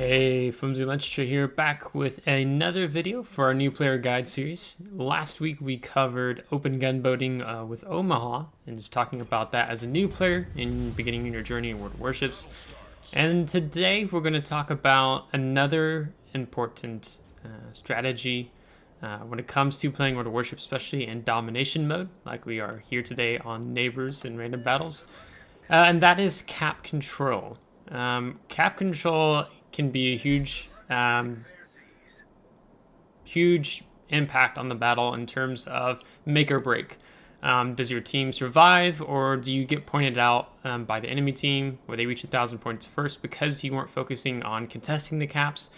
Hey, FlimsyLunchTray here, back with another video for our new player guide series. Last week we covered open gunboating with Omaha and just talking about that as a new player in beginning your journey in World of Warships. And today we're going to talk about another important strategy when it comes to playing World of Warships, especially in domination mode, like we are here today on Neighbors and Random Battles. And that is cap control. Cap control can be a huge impact on the battle in terms of make or break. Does your team survive, or do you get pointed out by the enemy team where they reach 1,000 points first because you weren't focusing on contesting the caps,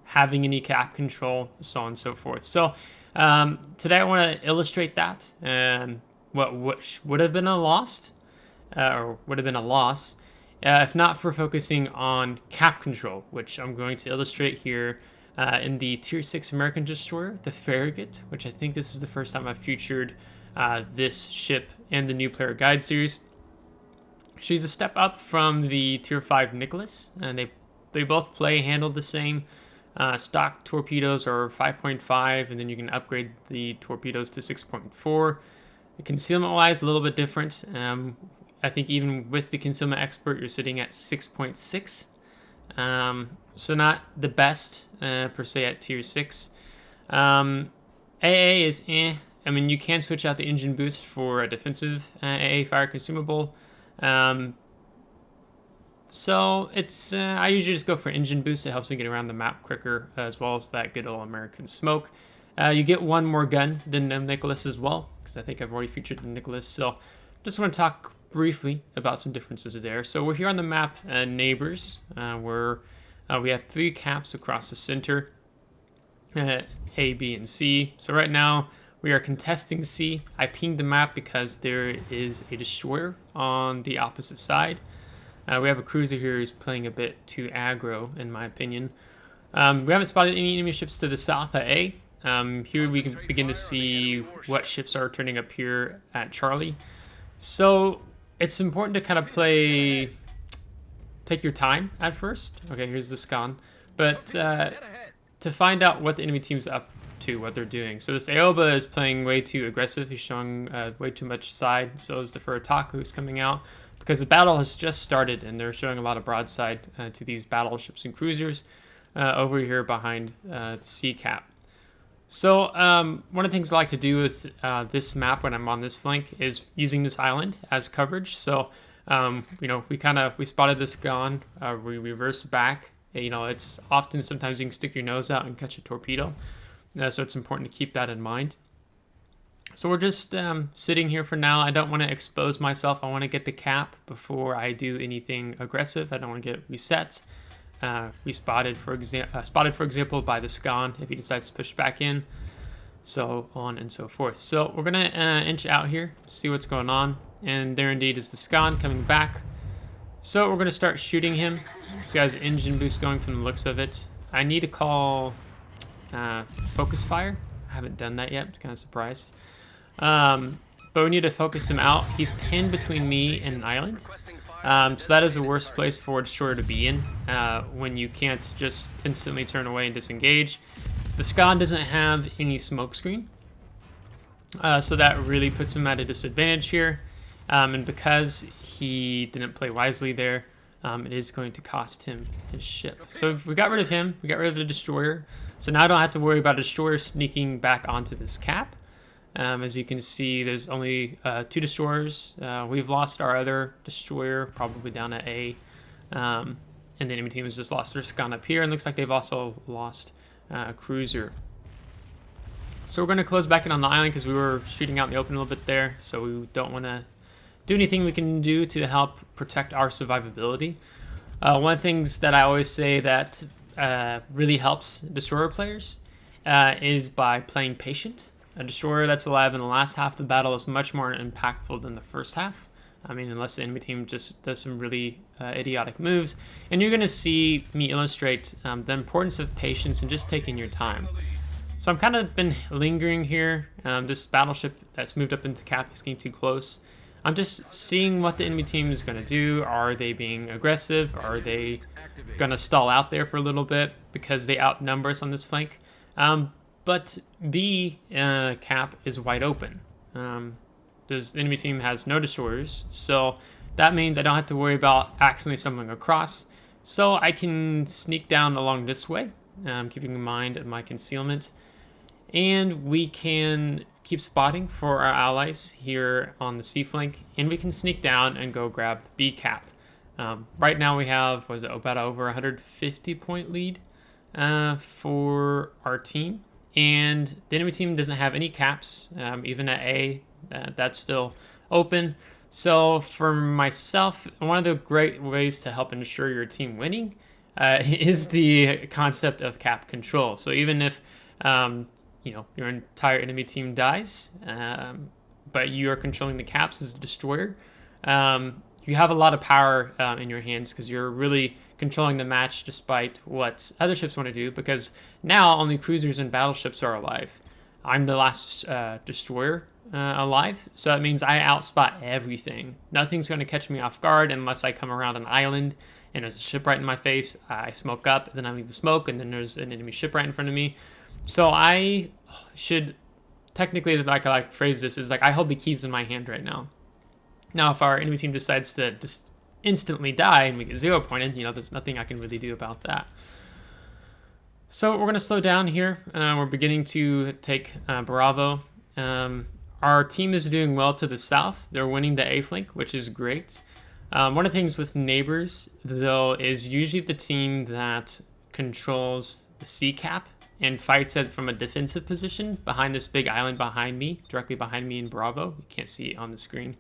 having any cap control, so on and so forth. So today I want to illustrate that and what would have been a loss, if not for focusing on cap control, which I'm going to illustrate here in the Tier 6 American destroyer, the Farragut, which I think this is the first time I've featured this ship in the new player guide series. She's a step up from the Tier 5 Nicholas, and they both handle the same. Stock torpedoes are 5.5, and then you can upgrade the torpedoes to 6.4. Concealment-wise, a little bit different. I think even with the concealment expert, you're sitting at 6.6. So not the best per se at tier 6. AA is eh. I mean, you can switch out the engine boost for a defensive AA fire consumable. So it's I usually just go for engine boost. It helps me get around the map quicker, as well as that good old American smoke. You get one more gun than Nicholas as well, because I think I've already featured the Nicholas. So just want to talk briefly about some differences there. So we're here on the map Neighbors, where we have 3 caps across the center, A, B, and C. So right now we are contesting C. I pinged the map because there is a destroyer on the opposite side. We have a cruiser here who's playing a bit too aggro, in my opinion. We haven't spotted any enemy ships to the south at A. Here we can begin to see what ships are turning up here at Charlie. So it's important to kind of take your time at first. Okay, here's the scan. But to find out what the enemy team's up to, what they're doing. So this Aoba is playing way too aggressive. He's showing way too much side. So is the Furataku who's coming out, because the battle has just started and they're showing a lot of broadside to these battleships and cruisers over here behind Sea Cap. So one of the things I like to do with this map when I'm on this flank is using this island as coverage. So we spotted this gun, we reverse back. It's often sometimes you can stick your nose out and catch a torpedo, so it's important to keep that in mind. So we're just sitting here for now. I don't want to expose myself. I want to get the cap before I do anything aggressive. I don't want to get reset. We spotted for example by the Scan if he decides to push back in, so on and so forth. So we're gonna inch out here, see what's going on, and there indeed is the Scan coming back. So we're gonna start shooting him. This guy's engine boost going from the looks of it. I need to call focus fire. I haven't done that yet. I'm kind of surprised. But we need to focus him out. He's pinned between me and an island. So that is the worst place for a destroyer to be in, when you can't just instantly turn away and disengage. The Scan doesn't have any smoke screen, so that really puts him at a disadvantage here. And because he didn't play wisely there, it is going to cost him his ship. So if we got rid of him, we got rid of the destroyer. So now I don't have to worry about a destroyer sneaking back onto this cap. As you can see, there's only 2 destroyers. We've lost our other destroyer, probably down at A. And the enemy team has just lost their Scan up here. And looks like they've also lost a cruiser. So we're going to close back in on the island because we were shooting out in the open a little bit there. So we don't want to do anything we can do to help protect our survivability. One of the things that I always say that really helps destroyer players is by playing patient. A destroyer that's alive in the last half of the battle is much more impactful than the first half. I mean, unless the enemy team just does some really idiotic moves. And you're going to see me illustrate the importance of patience and just taking your time. So I'm kind of been lingering here. This battleship that's moved up into cap is getting too close. I'm just seeing what the enemy team is going to do. Are they being aggressive? Are they going to stall out there for a little bit because they outnumber us on this flank? But B cap is wide open. The enemy team has no destroyers, so that means I don't have to worry about accidentally stumbling across. So I can sneak down along this way, keeping in mind my concealment. And we can keep spotting for our allies here on the C flank, and we can sneak down and go grab the B cap. Right now we have, was it about over 150 point lead for our team, and the enemy team doesn't have any caps, even at A, that's still open. So for myself, one of the great ways to help ensure your team winning is the concept of cap control. So even if your entire enemy team dies, but you are controlling the caps as a destroyer, you have a lot of power in your hands because you're really controlling the match despite what other ships want to do, because now only cruisers and battleships are alive. I'm the last destroyer alive, so that means I outspot everything. Nothing's going to catch me off guard unless I come around an island and there's a ship right in my face. I smoke up, then I leave the smoke, and then there's an enemy ship right in front of me. So I should technically, like I like to phrase this, is like I hold the keys in my hand right now. Now, if our enemy team decides to just instantly die and we get 0 pointed, there's nothing I can really do about that. So we're going to slow down here. We're beginning to take Bravo. Our team is doing well to the south. They're winning the A flank, which is great. One of the things with neighbors, though, is usually the team that controls the C cap and fights it from a defensive position behind this big island behind me, directly behind me in Bravo. You can't see it on the screen.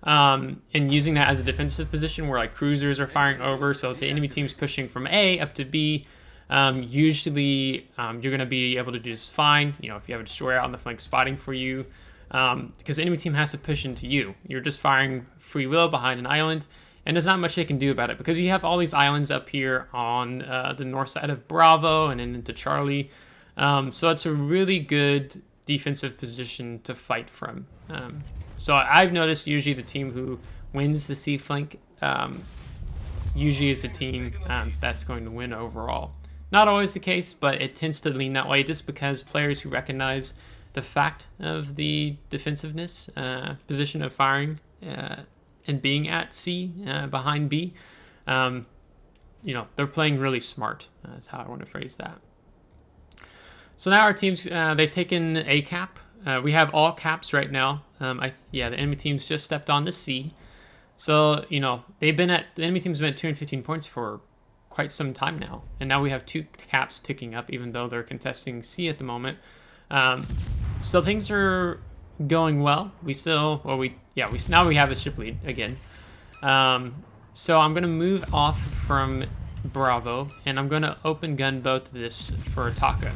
And using that as a defensive position where like cruisers are firing over. So if the enemy team's pushing from A up to B, usually you're going to be able to do just fine. If you have a destroyer out on the flank spotting for you, because the enemy team has to push into you. You're just firing free will behind an island, and there's not much they can do about it because you have all these islands up here on the north side of Bravo and then into Charlie. So it's a really good defensive position to fight from. So I've noticed usually the team who wins the C flank usually is the team that's going to win overall. Not always the case, but it tends to lean that way just because players who recognize the fact of the defensiveness position of firing and being at C behind B, they're playing really smart. That's how I want to phrase that. So now our teams, they've taken A cap. We have all caps right now. The enemy team's just stepped on the C. So, the enemy team's been at 215 points for quite some time now. And now we have 2 caps ticking up, even though they're contesting C at the moment. So things are going well. Now we have a ship lead again. So I'm going to move off from Bravo, and I'm going to open gun both of this for Taka.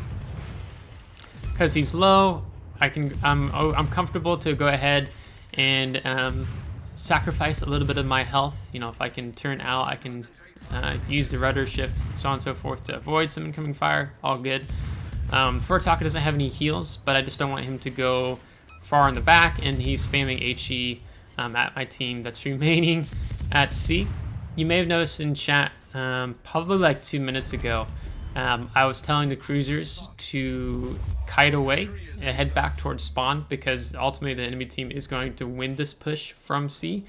Because he's low, I'm comfortable to go ahead and sacrifice a little bit of my health. If I can turn out, I can use the rudder shift, so on and so forth, to avoid some incoming fire. All good. Furtaka doesn't have any heals, but I just don't want him to go far in the back, and he's spamming HE at my team that's remaining at C. You may have noticed in chat, probably like 2 minutes ago, I was telling the cruisers to kite away and head back towards spawn because ultimately the enemy team is going to win this push from C.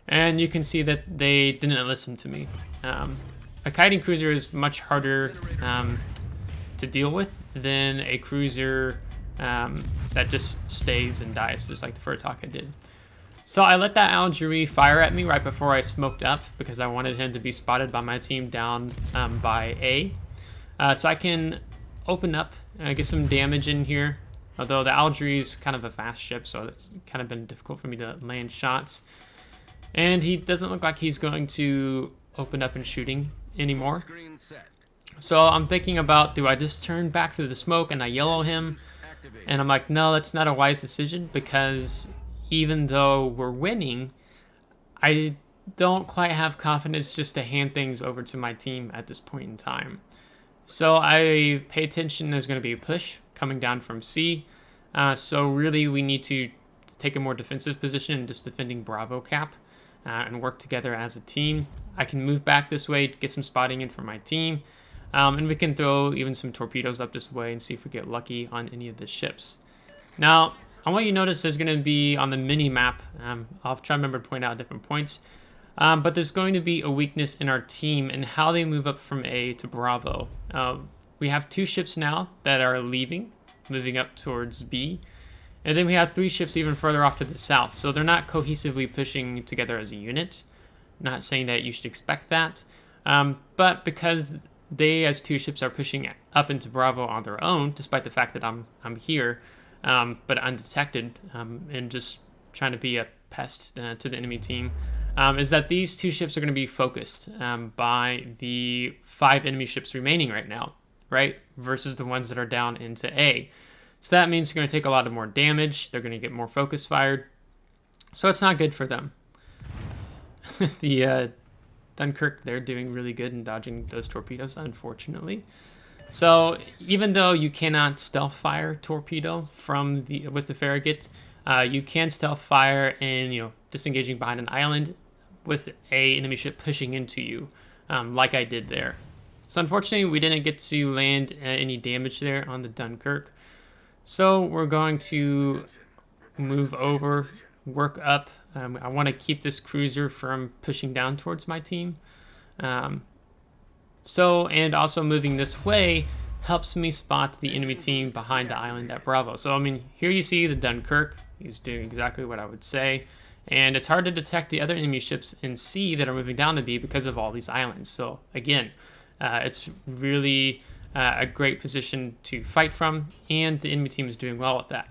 And you can see that they didn't listen to me. A kiting cruiser is much harder to deal with than a cruiser that just stays and dies, just like the Furtaka did. So I let that Algerie fire at me right before I smoked up because I wanted him to be spotted by my team down by A. So I can open up and get some damage in here, although the Algerie is kind of a fast ship, so it's kind of been difficult for me to land shots. And he doesn't look like he's going to open up and shooting anymore. So I'm thinking about, do I just turn back through the smoke and I yellow him? And I'm like, no, that's not a wise decision because even though we're winning, I don't quite have confidence just to hand things over to my team at this point in time. So I pay attention, there's going to be a push coming down from C. So really we need to take a more defensive position and just defending Bravo Cap and work together as a team. I can move back this way, get some spotting in for my team, and we can throw even some torpedoes up this way and see if we get lucky on any of the ships. Now, I want you to notice there's going to be on the mini map, I'll try to remember to point out different points, but there's going to be a weakness in our team and how they move up from A to Bravo. We have 2 ships now that are leaving, moving up towards B, and then we have 3 ships even further off to the south, so they're not cohesively pushing together as a unit. Not saying that you should expect that, but because they as 2 ships are pushing up into Bravo on their own, despite the fact that I'm here, but undetected, and just trying to be a pest to the enemy team, is that these 2 ships are going to be focused by the 5 enemy ships remaining right now, right? Versus the ones that are down into A. So that means they're going to take a lot of more damage. They're going to get more focus fired. So it's not good for them. The Dunkirk, they're doing really good in dodging those torpedoes, unfortunately. So even though you cannot stealth fire torpedo with the Farragut, you can stealth fire and disengaging behind an island with a enemy ship pushing into you, like I did there. So unfortunately, we didn't get to land any damage there on the Dunkirk. So we're going to move over, work up. I want to keep this cruiser from pushing down towards my team. And also moving this way helps me spot the enemy team behind the island at Bravo. So, I mean, here you see the Dunkirk. He's doing exactly what I would say. And it's hard to detect the other enemy ships in C that are moving down to B because of all these islands. So, again, it's really a great position to fight from, and the enemy team is doing well with that.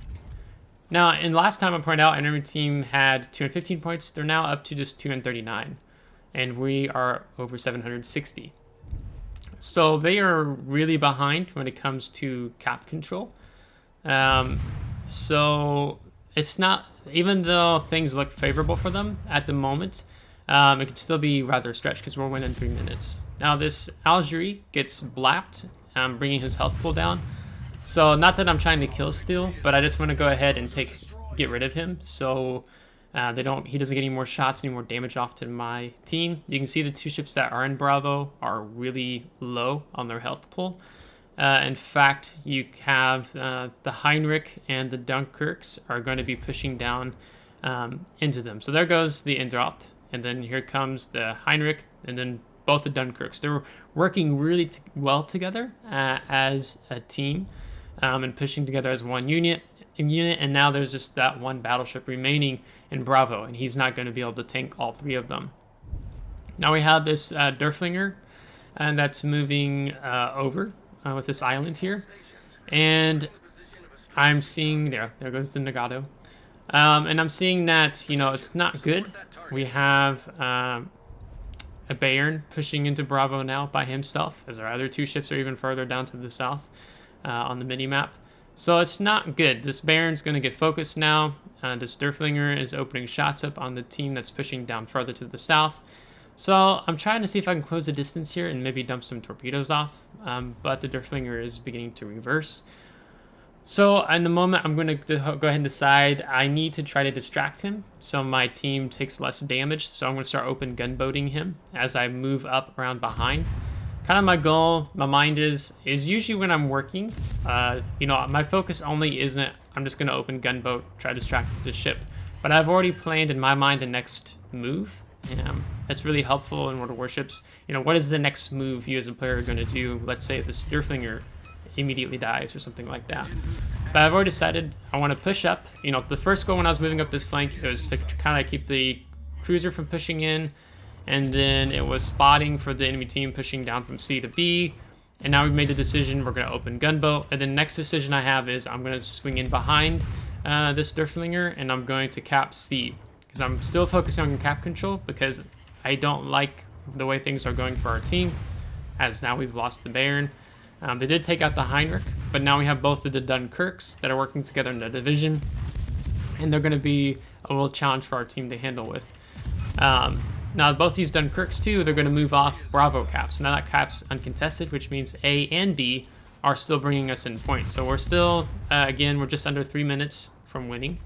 Now, and last time I pointed out, enemy team had 215 points. They're now up to just 239, and we are over 760. So they are really behind when it comes to cap control. So it's not, even though things look favorable for them at the moment, it can still be rather stretched because we're winning 3 minutes. Now this Algerie gets blapped, bringing his health pool down. So not that I'm trying to kill steal, but I just want to go ahead and get rid of him. So he doesn't get any more shots, any more damage off to my team. You can see the 2 ships that are in Bravo are really low on their health pool. In fact, you have the Heinrich and the Dunkirks are going to be pushing down into them. So there goes the Indracht, and then here comes the Heinrich, and then both the Dunkirks. They're working really well together as a team and pushing together as one unit, and now there's just that one battleship remaining in Bravo, and he's not going to be able to tank all 3 of them. Now we have this Derflinger, and that's moving over with this island here, and I'm seeing there goes the Nagato, and I'm seeing that it's not good. We have a Bayern pushing into Bravo now by himself, as our other 2 ships are even further down to the south on the mini-map. So it's not good. This Bayern's going to get focused now. This Derflinger is opening shots up on the team that's pushing down further to the south. So I'm trying to see if I can close the distance here and maybe dump some torpedoes off, but the Derflinger is beginning to reverse. So in the moment, I'm going to go ahead and decide I need to try to distract him so my team takes less damage. So I'm going to start open gunboating him as I move up around behind. Kind of my goal, my mind is usually when I'm working, my focus only isn't I'm just going to open gunboat, try to distract the ship. But I've already planned in my mind the next move. That's really helpful in World of Warships. What is the next move you as a player are going to do? Let's say this Derflinger immediately dies or something like that. But I've already decided I want to push up. The first goal when I was moving up this flank, it was to kind of keep the cruiser from pushing in, and then it was spotting for the enemy team pushing down from C to B. And now we've made the decision we're going to open gunboat. And the next decision I have is I'm going to swing in behind this Derflinger, and I'm going to cap C, because I'm still focusing on cap control because I don't like the way things are going for our team, as now we've lost the Bayern. They did take out the Heinrich, but now we have both of the Dunkirks that are working together in the division, and they're going to be a real challenge for our team to handle with. Now, both these Dunkirks, too, they're going to move off Bravo caps. Now that cap's uncontested, which means A and B are still bringing us in points. So we're still, again, we're just under 3 minutes from winning.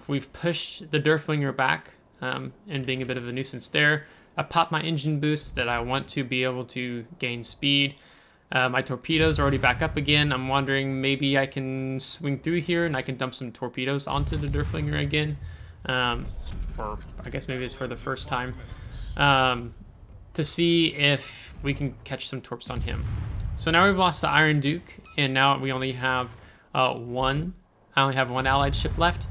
We've pushed the Derflinger back and being a bit of a nuisance there. I popped my engine boost that I want to be able to gain speed. My torpedoes are already back up again. I'm wondering maybe I can swing through here and I can dump some torpedoes onto the Derflinger again. Or I guess maybe it's for the first time. To see if we can catch some torps on him. So now we've lost the Iron Duke, and now we only have one. I only have one allied ship left.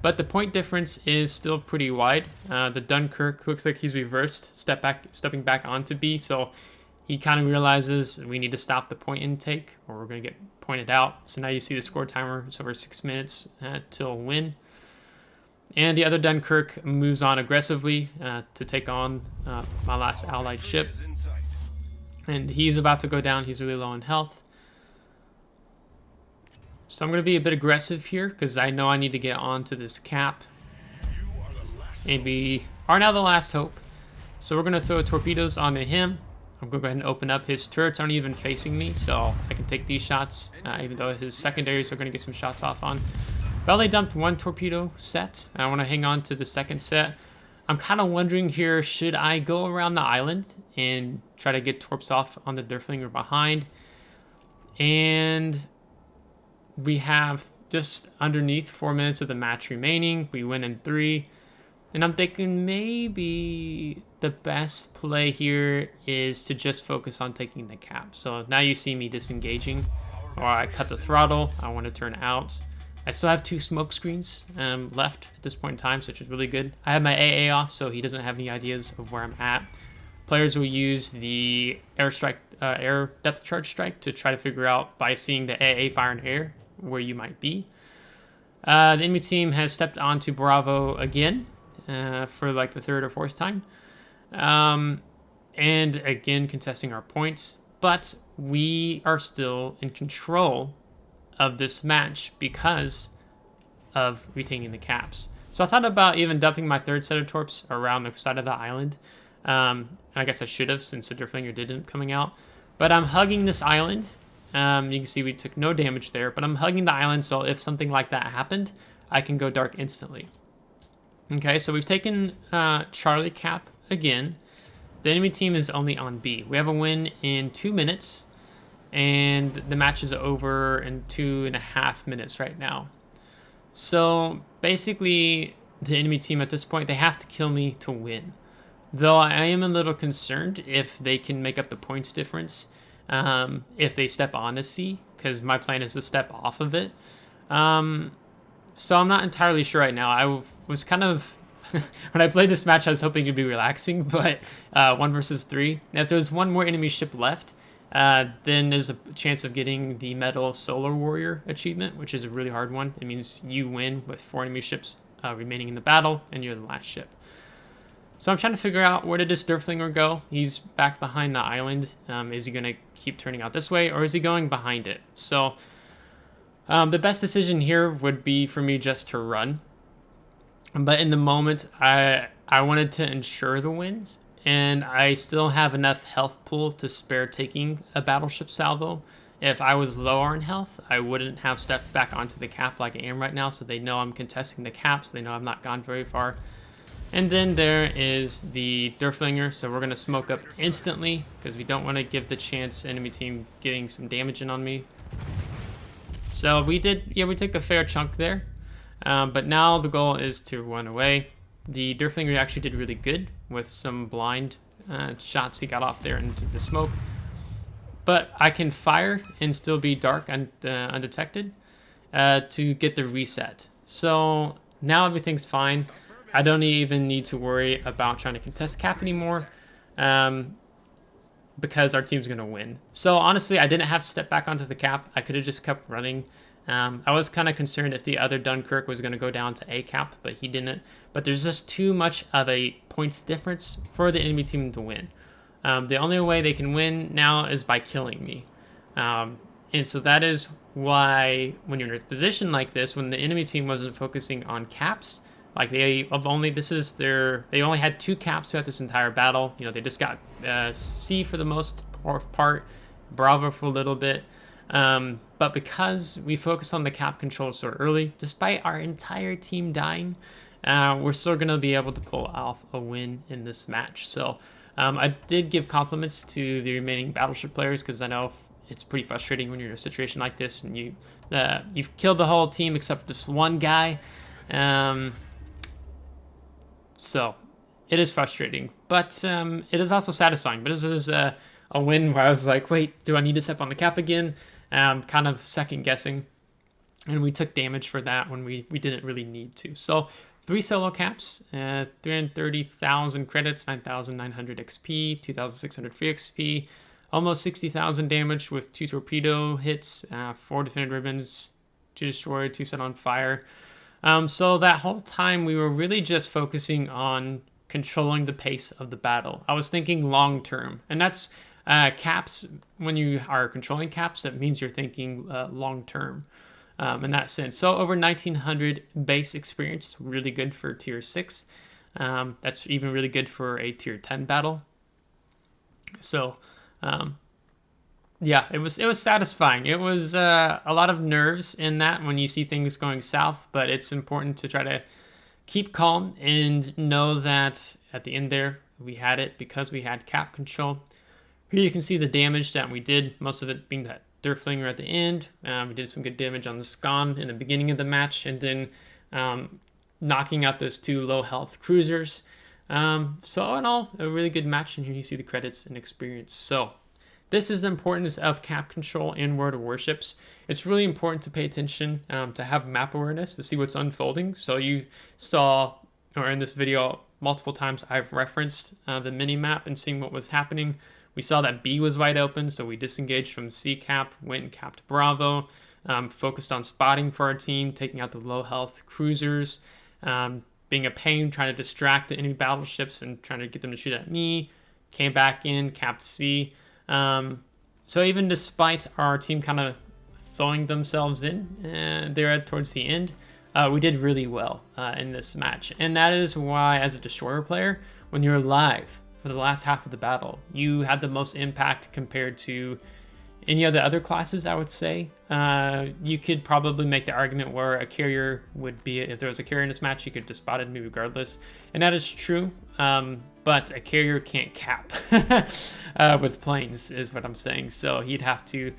But the point difference is still pretty wide. The Dunkirk looks like he's reversed, stepping back onto B, so he kind of realizes we need to stop the point intake or we're going to get pointed out. So now you see the score timer, it's over 6 minutes till win. And the other Dunkirk moves on aggressively to take on my last allied ship. And he's about to go down, he's really low on health. So I'm going to be a bit aggressive here because I know I need to get onto this cap. And we are now the last hope. So we're going to throw torpedoes onto him. I'm going to go ahead and open up. His turrets aren't even facing me, so I can take these shots, even though his secondaries are going to get some shots off on. But I only dumped one torpedo set. I want to hang on to the second set. I'm kind of wondering here, should I go around the island and try to get torps off on the Derflinger behind? And we have just underneath 4 minutes of the match remaining. We win in 3. And I'm thinking maybe the best play here is to just focus on taking the cap. So now you see me disengaging, or I cut the throttle. I want to turn out. I still have 2 smoke screens left at this point in time, which is really good. I have my AA off, so he doesn't have any ideas of where I'm at. Players will use the air depth charge strike to try to figure out by seeing the AA fire in air where you might be. The enemy team has stepped onto Bravo again for like the 3rd or 4th time. And again, contesting our points. But we are still in control of this match because of retaining the caps. So I thought about even dumping my 3rd set of torps around the side of the island. I guess I should have since the Derflinger didn't coming out. But I'm hugging this island. You can see we took no damage there, but I'm hugging the island, so if something like that happened, I can go dark instantly. Okay, so we've taken Charlie Cap again. The enemy team is only on B. We have a win in 2 minutes, and the match is over in 2.5 minutes right now. So basically, the enemy team at this point, they have to kill me to win. Though I am a little concerned if they can make up the points difference. If they step on a C, because my plan is to step off of it. So I'm not entirely sure right now. I was kind of, when I played this match, I was hoping it'd be relaxing, but 1 versus 3. Now, if there's one more enemy ship left, then there's a chance of getting the Metal Solar Warrior achievement, which is a really hard one. It means you win with 4 enemy ships remaining in the battle, and you're the last ship. So I'm trying to figure out, where did this Derflinger go? He's back behind the island. Is he going to keep turning out this way, or is he going behind it? So the best decision here would be for me just to run. But in the moment, I wanted to ensure the wins, and I still have enough health pool to spare taking a battleship salvo. If I was lower in health, I wouldn't have stepped back onto the cap like I am right now, so they know I'm contesting the cap, so they know I've not gone very far. And then there is the Derflinger, so we're going to smoke up instantly because we don't want to give the chance enemy team getting some damage in on me. So we took a fair chunk there, but now the goal is to run away. The Derflinger actually did really good with some blind shots he got off there into the smoke. But I can fire and still be dark and undetected to get the reset. So now everything's fine. I don't even need to worry about trying to contest cap anymore because our team's going to win. So honestly, I didn't have to step back onto the cap. I could have just kept running. I was kind of concerned if the other Dunkirk was going to go down to A cap, but he didn't. But there's just too much of a points difference for the enemy team to win. The only way they can win now is by killing me. And so that is why when you're in a position like this, when the enemy team wasn't focusing on caps, like they only had 2 caps throughout this entire battle. You know, they just got C for the most part, Bravo for a little bit. But because we focused on the cap control so early, despite our entire team dying, we're still going to be able to pull off a win in this match. So I did give compliments to the remaining battleship players, because I know it's pretty frustrating when you're in a situation like this and you've killed the whole team except this one guy. So it is frustrating, but it is also satisfying. But this is a win where I was like, wait, do I need to step on the cap again? Kind of second guessing. And we took damage for that when we didn't really need to. So 3 solo caps, 330,000 credits, 9,900 XP, 2,600 free XP, almost 60,000 damage with 2 torpedo hits, 4 defended ribbons, 2 destroyed, 2 set on fire. So that whole time we were really just focusing on controlling the pace of the battle. I was thinking long term, and that's caps. When you are controlling caps, that means you're thinking long term. In that sense. So over 1900 base experience, really good for tier 6. That's even really good for a tier 10 battle. So yeah, it was satisfying. It was a lot of nerves in that when you see things going south, but it's important to try to keep calm and know that at the end there we had it because we had cap control. Here you can see the damage that we did, most of it being that Durflinger at the end. We did some good damage on the Scon in the beginning of the match, and then knocking out those 2 low health cruisers. So all in all, a really good match, and here you see the credits and experience. So this is the importance of cap control in World of Warships. It's really important to pay attention, to have map awareness, to see what's unfolding. So you saw, or in this video, multiple times I've referenced the mini map and seeing what was happening. We saw that B was wide open, so we disengaged from C cap, went and capped Bravo, focused on spotting for our team, taking out the low health cruisers, being a pain, trying to distract the enemy battleships and trying to get them to shoot at me, came back in, capped C. So even despite our team kind of throwing themselves in there towards the end, we did really well in this match. And that is why, as a destroyer player, when you're alive for the last half of the battle, you had the most impact compared to any of the other classes, I would say. You could probably make the argument where a carrier would be, if there was a carrier in this match, you could just spot me regardless. And that is true, but a carrier can't cap with planes, is what I'm saying. So he'd have to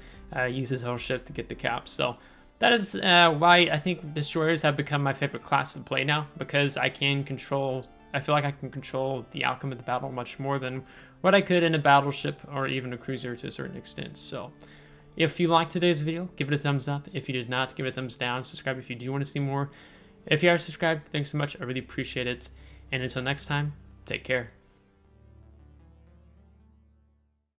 use his whole ship to get the cap. So that is why I think destroyers have become my favorite class to play now, because I feel like I can control the outcome of the battle much more than what I could in a battleship or even a cruiser to a certain extent. So if you liked today's video, give it a thumbs up. If you did not, give it a thumbs down. Subscribe if you do want to see more. If you are subscribed, thanks so much. I really appreciate it. And until next time, take care.